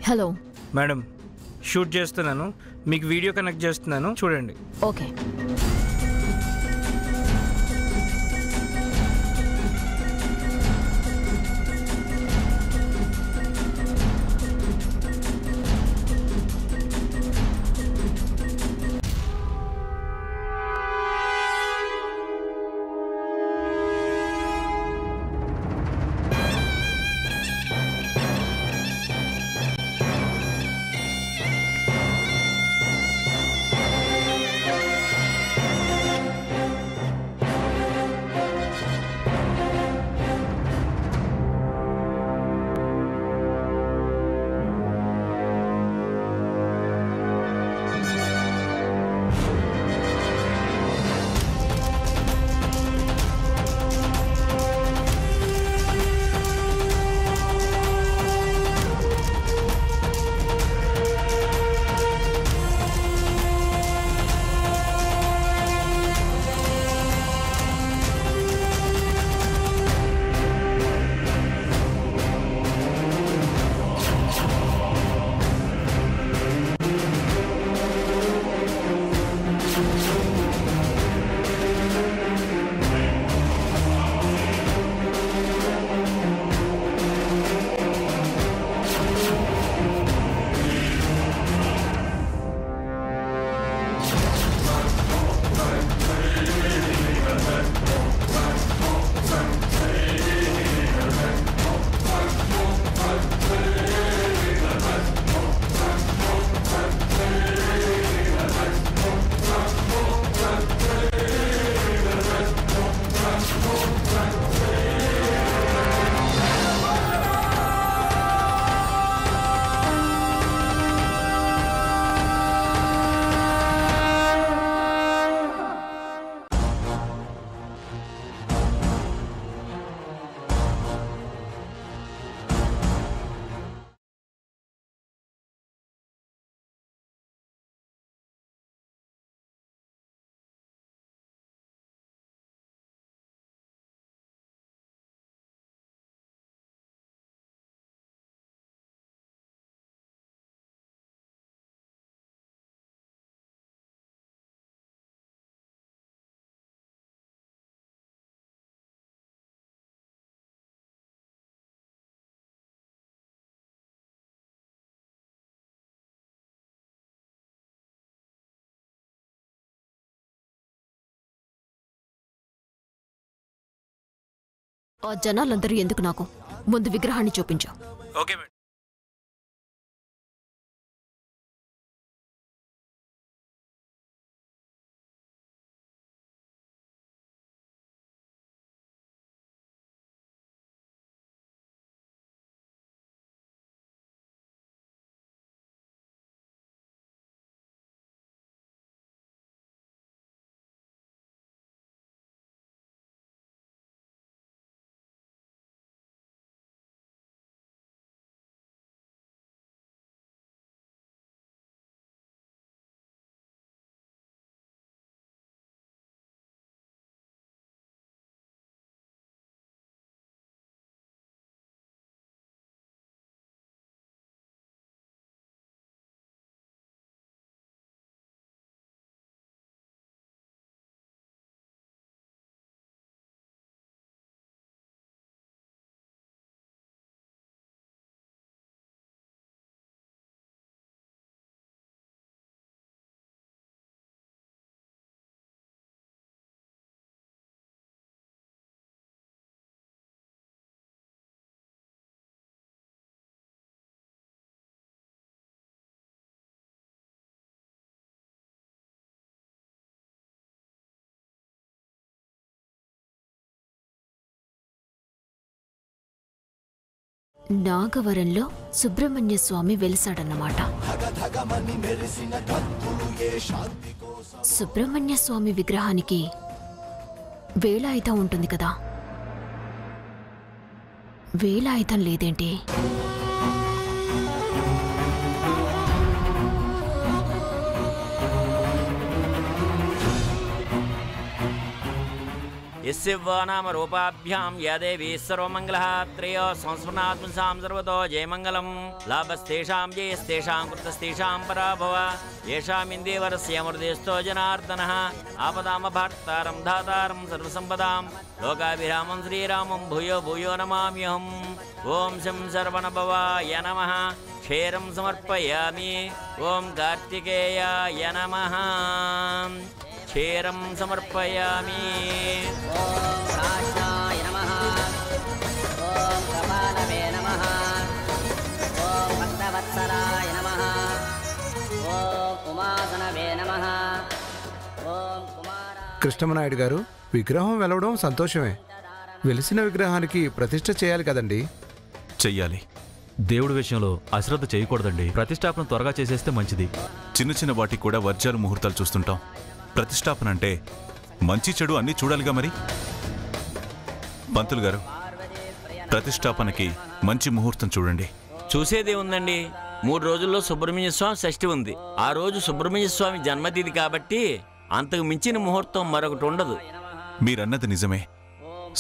Hello madam, shoot చేస్తున్నాను, మీకు video connect చేస్తున్నాను, చూడండి. ఓకే. ఆ జనాలందరూ ఎందుకు నాకు? ముందు విగ్రహాన్ని చూపించు. Okay madam. నాగవరంలో సుబ్రహ్మణ్య స్వామి వెలిసాడన్నమాట. సుబ్రహ్మణ్య స్వామి విగ్రహానికి వేలాయుధం ఉంటుంది కదా, వేలాయుధం లేదేంటి? यस्यवा नाम रूपाभ्यां या देवी सर्वमङ्गलः त्रयो संस्मरणात्मसां सर्वतो जयमङ्गलं लाभस्तेषां जयस्तेषां कृतस्तेषां पराभव येषामिन्देवरस्य मृदेस्तो जनार्दनः आपदामभर्तारं धातारं सर्वसम्पदां लोकाभिरामं श्रीरामं भूयो भूयो नमाम्यहम् ॐ शं सर्वणभवाय नमः क्षीरं समर्पयामि ॐ कार्तिकेयाय नमः क्षीरं समर्पयामि ॐ राजाय नमः ॐ कपालवे नमः ॐ भक्तवत्सलाय नमः ॐ उमासनवे नमः ॐ कुमार కృష్ణమనాయుడు గారు, విగ్రహం వెలవడం సంతోషమే. వెలిసిన విగ్రహానికి ప్రతిష్ఠ చేయాలి కదండి. చెయ్యాలి. దేవుడి విషయంలో అశ్రద్ధ చేయకూడదండి. ప్రతిష్టాపన త్వరగా చేసేస్తే మంచిది. చిన్న చిన్న వాటికి కూడా వర్జాలు ముహూర్తాలు చూస్తుంటాం. ప్రతిష్టాపన అంటే మంచి చెడు అన్నీ చూడాలిగా మరి. పంతులు గారు, ప్రతిష్టాపనకి మంచి ముహూర్తం చూడండి. చూసేదే ఉందండి. 3 రోజుల్లో సుబ్రహ్మణ్య స్వామి షష్ఠి ఉంది. ఆ రోజు సుబ్రహ్మణ్య స్వామి జన్మతిథి కాబట్టి అంతకు మించిన ముహూర్తం మరొకటి ఉండదు. మీరన్నది నిజమే.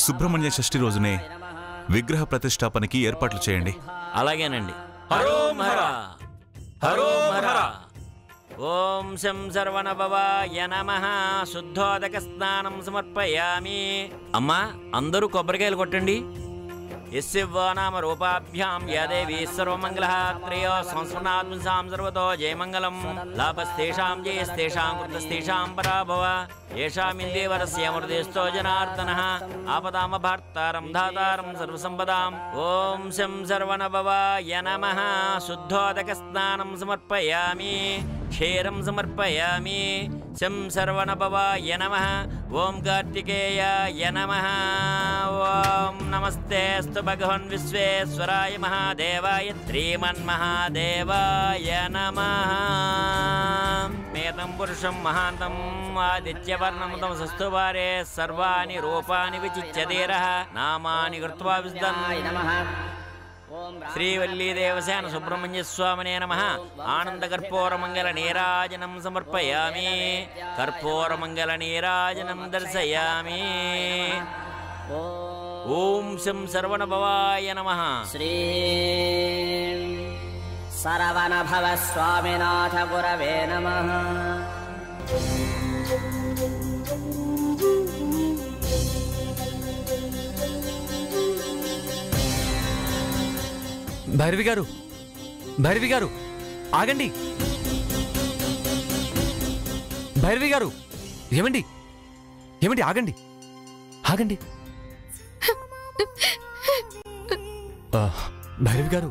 సుబ్రహ్మణ్య షష్ఠి రోజునే విగ్రహ ప్రతిష్టాపనకి ఏర్పాట్లు చేయండి. అలాగేనండి. హరోం హర హరోం హర. ఓం శం సర్వణభవాయ నమః. శుద్ధోదక స్నానం సమర్పయామి. అమ్మా, అందరూ కొబ్బరికాయలు కొట్టండి. यस्यवा नाम रूपाभ्यां या देवी सर्वमङ्गलः त्रयो संस्मरणात्मसां सर्वतो जयमङ्गलं लाभस्तेषां जयस्तेषां कृतस्तेषां पराभव येषामिन्देवरस्य मृदेस्तो जनार्दनः आपदामभर्तारं धातारं सर्वसम्पदां ॐ शं सर्वणभवाय नमः. शुद्धोदकस्नानं समर्पयामि क्षीरं समर्पयामि. शं सर्वणभवाय नमः. ॐ कार्तिकेयाय नमः. ॐ नमस्तेऽस्तु भगवन् विश्वेश्वराय महादेवाय श्रीमन्महादेवाय नमः. मेतं पुरुषं महान्तम् आदित्यवर्णं तमसस्तु वारे सर्वाणि रूपाणि विचिच्यतेरः नामानि कृत्वा विष्णुवे नमः. श्रीवल्लीदेवसेन सुब्रह्मण्यस्वामिने नमः. आनन्दकर्पूरमङ्गलनीराजनं समर्पयामि. कर्पूरमङ्गलनीराजनं दर्शयामि. ॐ शं सर्वणभवाय नमः. श्री सरवणभव स्वामिनाथ गुरवे नमः. భైరవి గారు, భైరవి గారు, ఆగండి. భైరవి గారు, ఏమండి ఏమండి, ఆగండి ఆగండి. భైరవి గారు,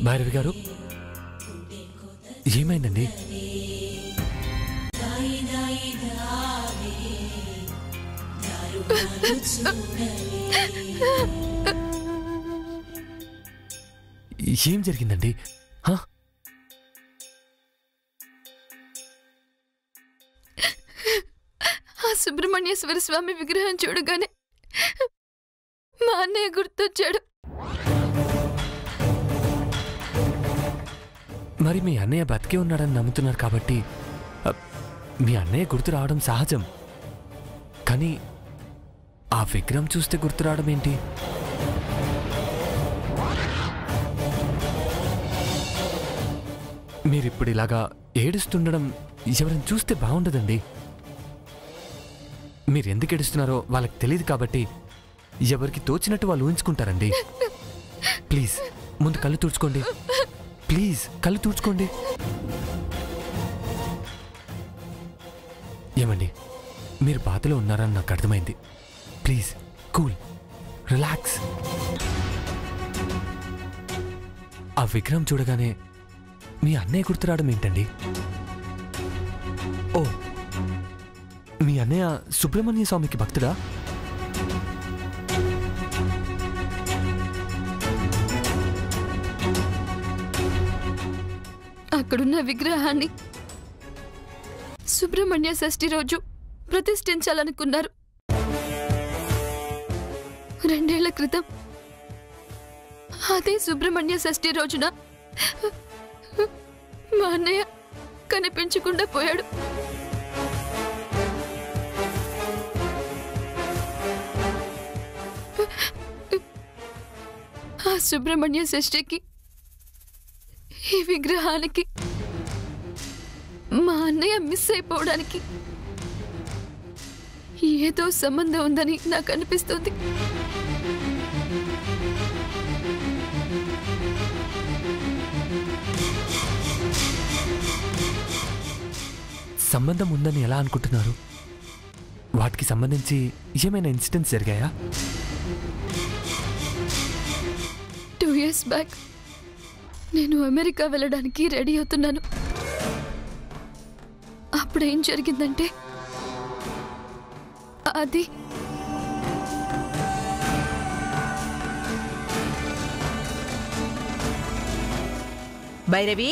భైరవి గారు, ఏమైందండి? ఏం జరిగిందండి? ఆ సుబ్రహ్మణ్యేశ్వర స్వామి విగ్రహం చూడగానే మా అన్నయ్య గుర్తొచ్చాడు. మరి మీ అన్నయ్య బతికే ఉన్నాడని నమ్ముతున్నారు కాబట్టి మీ అన్నయ్య గుర్తు రావడం సహజం. కానీ ఆ విగ్రహం చూస్తే గుర్తురావడం ఏంటి? మీరిప్పుడు ఇలాగా ఏడుస్తుండడం ఎవరైనా చూస్తే బాగుండదండి. మీరెందుకు ఏడుస్తున్నారో వాళ్ళకి తెలియదు కాబట్టి ఎవరికి తోచినట్టు వాళ్ళు ఊహించుకుంటారండి. ప్లీజ్ ముందు కళ్ళు తుడుచుకోండి. ప్లీజ్ కళ్ళు తుడుచుకోండి. ఏమండి, మీరు బాధలో ఉన్నారని నాకు అర్థమైంది. Please cool, relax. ఆ విగ్రహం చూడగానే మీ అన్నయ్య గుర్తురావడం ఏంటండి? ఓ, మీ అన్నయ్య సుబ్రహ్మణ్య స్వామికి భక్తుడా? అక్కడున్న విగ్రహాన్ని సుబ్రహ్మణ్య షష్ఠి రోజు ప్రతిష్ఠించాలనుకున్నారు. 2 ఏళ్ల క్రితం అదే సుబ్రహ్మణ్య షష్ఠి రోజున మా అన్నయ్య కనిపించకుండా పోయాడు. ఆ సుబ్రహ్మణ్య షష్ఠికి ఈ విగ్రహానికి మా అన్నయ్య మిస్ అయిపోవడానికి ఏదో సంబంధం ఉందని నాకు అనిపిస్తుంది. సంబంధం ఉందని ఎలా అనుకుంటున్నారు? వాటికి సంబంధించి ఏమైనా ఇన్సిడెంట్స్ జరిగాయా? 2 years బ్యాక్ నేను అమెరికా వెళ్ళడానికి రెడీ అవుతున్నాను. అప్పుడేం జరిగిందంటే అది భైరవి,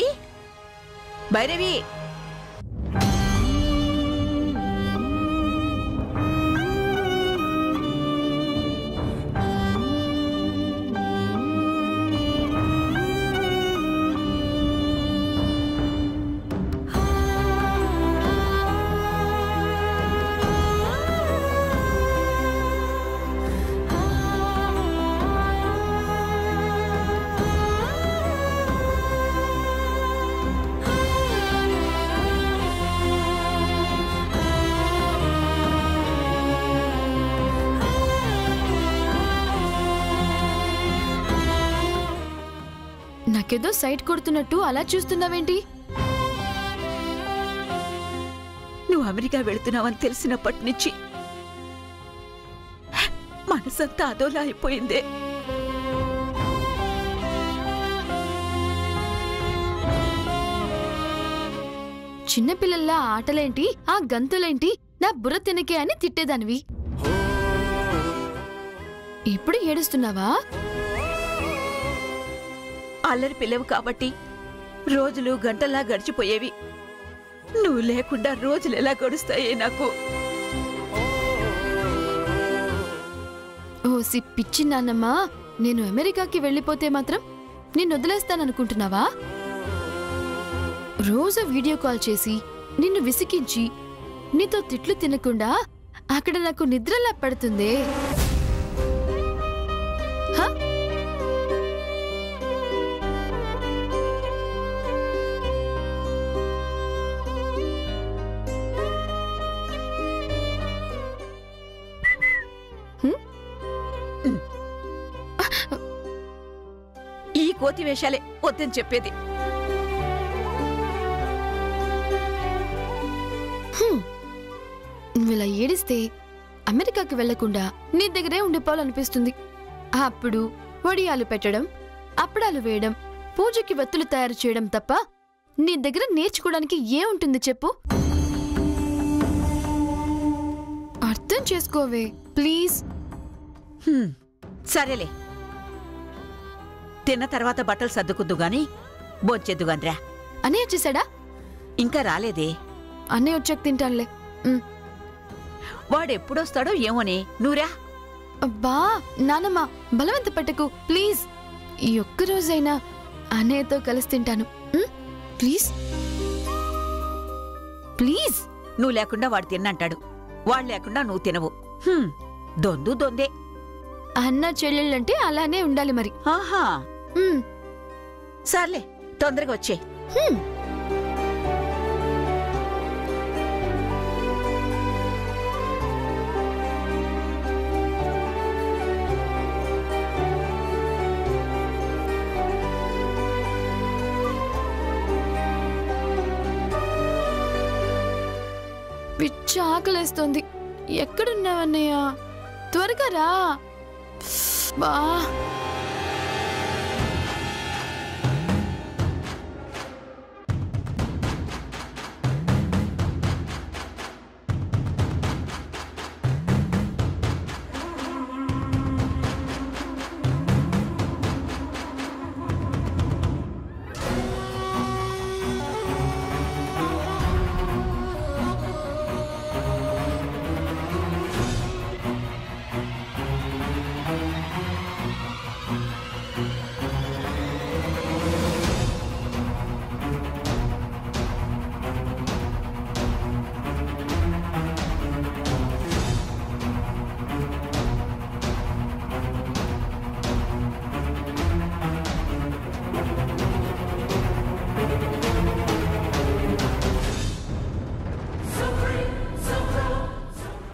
భైరవి, నాకేదో సైట్ కొడుతున్నట్టు అలా చూస్తున్నావేంటి? నువ్వు అమెరికా వెళుతున్నావని తెలిసినప్పటి నుంచి మనసంతా అదోలా అయిపోయిందే. చిన్నపిల్లల్లా ఆటలేంటి, ఆ గంతులేంటి, నా బుర్ర తినకే అని తిట్టేదానివి. ఇప్పుడు ఏడుస్తున్నావా? అల్లరి పిల్లవు కాబట్టి రోజులు గంటల్లా గడిచిపోయేవి. నువ్వు లేకుండా రోజులు ఎలా గడుస్తాయే నాకు. ఓసి పిచ్చి నాన్నమ్మా, నేను అమెరికాకి వెళ్ళిపోతే మాత్రం నిన్ను వదిలేస్తాననుకుంటున్నావా? రోజు వీడియో కాల్ చేసి నిన్ను విసికించి నీతో తిట్లు తినకుండా అక్కడ నాకు నిద్రలా పడుతుందే. హ? ఈ కోతి వేషాలే వద్దని చెప్పేది. నువ్విలా ఏడిస్తే అమెరికాకి వెళ్లకుండా నీ దగ్గరే ఉండిపోవాలనిపిస్తుంది. అప్పుడు వడియాలు పెట్టడం, అప్పడాలు వేయడం, పూజకి వత్తులు తయారు చేయడం తప్ప నీ దగ్గర నేర్చుకోవడానికి ఏముంటుంది చెప్పు? అర్థం చేసుకోవే ప్లీజ్. సరేలే, తిన్న తర్వాత బట్టలు సర్దుకుద్దు గాని బొచ్చెద్దు గానిరా. అన్నయ్య వచ్చేసాడా? ఇంకా రాలేదే. అన్నయ్య వచ్చాక తింటానులే. వాడెప్పుడొస్తాడో ఏమోనే. నువ్వురా. అబ్బా నానమ్మ, బలవంత పెట్టకు ప్లీజ్. ఈ ఒక్కరోజైనా అన్నయ్యతో కలిసి తింటాను ప్లీజ్ ప్లీజ్. నువ్వు లేకుండా వాడు తిన్నంటాడు, వాడు లేకుండా నువ్వు తినవు. దొందు దొందే. అన్న చెల్లెళ్ళంటే అలానే ఉండాలి మరి. ఆహా, ఉమ్, సర్లే తొందరగా వచ్చే. హ్మ్. పిచ్చి ఆకలేస్తోంది. ఎక్కడున్నావన్నయ్య? త్వరగా రా. బా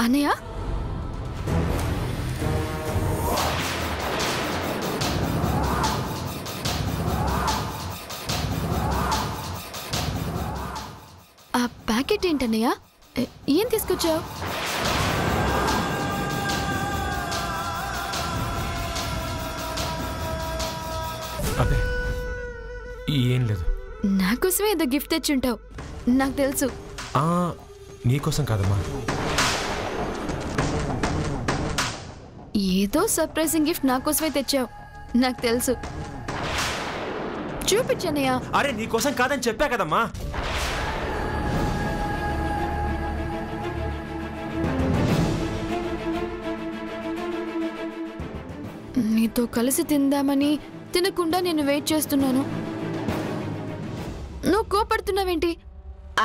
అన్నయ్య, ఆ ప్యాకెట్ ఏంటన్నయ్య? ఏం తీసుకొచ్చావు? అదే ఏం లేదు. నా కోసమే ఏదో గిఫ్ట్ తెచ్చుంటావు, నాకు తెలుసు. నీకోసం కాదమ్మా. ఏదో సర్ప్రైజింగ్ గిఫ్ట్ నా కోసమే తెచ్చావు, నాకు తెలుసు. చూపించన్నయ్య. అరే నీకోసం కాదని చెప్పా కదమ్మా. నీతో కలిసి తిందామని తినకుండా నేను వెయిట్ చేస్తున్నాను. నువ్వు కోపడుతున్నావేంటి?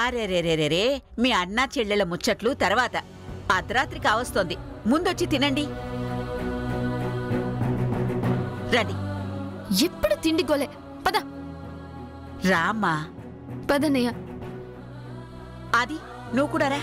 అరేరేరేరే, మీ అన్నా చెల్లెళ్ళ ముచ్చట్లు తర్వాత. అర్ధరాత్రి కావస్తోంది, ముందొచ్చి తినండి. రండి. ఎప్పుడు తిండి గోలే. పద. రామ్మా. పదన్నయ్య. అది నువ్వు కూడా రా.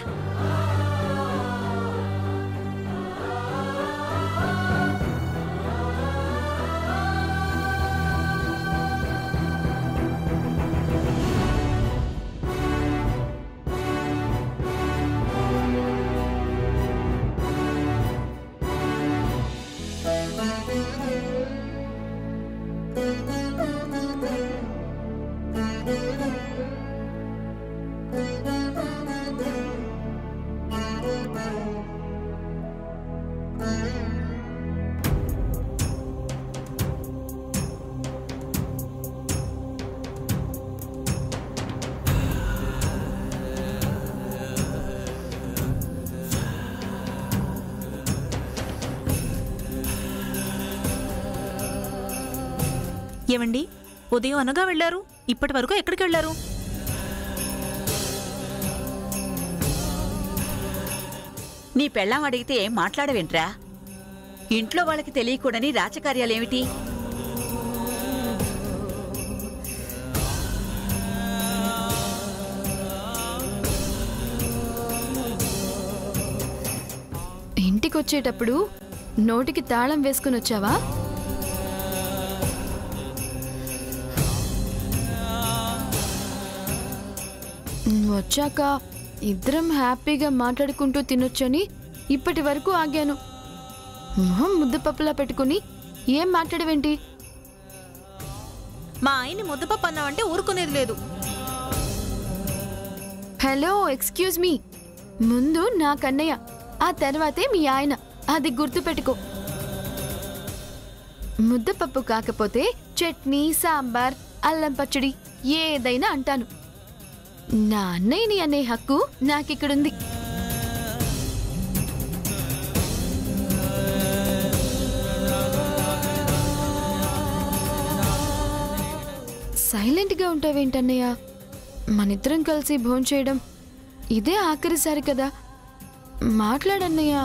ఏమండి, ఉదయం అనగా వెళ్లారు, ఇప్పటి వరకు ఎక్కడికి వెళ్లారు? నీ పెళ్ళాం అడిగితే ఏం మాట్లాడవేంట్రా? ఇంట్లో వాళ్ళకి తెలియకూడని రాచకార్యాలేమిటి? ఇంటికొచ్చేటప్పుడు నోటికి తాళం వేసుకుని వచ్చావా? వచ్చాక ఇద్దరం హ్యాపీగా మాట్లాడుకుంటూ తినొచ్చని ఇప్పటి వరకు ఆగాను. మొహం ముద్దపప్పులా పెట్టుకుని ఏం మాట్లాడవేంటి? మా ఆయన్ని ముద్దపప్పు అన్నావంటే ఊరుకునేది లేదు. Hello, excuse me. ముందు నా కన్నయ్య, ఆ తర్వాతే మీ ఆయన. అది గుర్తుపెట్టుకో. ముద్దపప్పు కాకపోతే చట్నీ, సాంబార్, అల్లం పచ్చడి ఏదైనా అంటాను. నా అన్నయ్యని అనే హక్కు నాకిక్కడుంది. సైలెంట్గా ఉంటావేంటన్నయ్య? మనిద్దరం కలిసి భోంచేయడం ఇదే ఆఖరిసారి కదా, మాట్లాడన్నయ్య.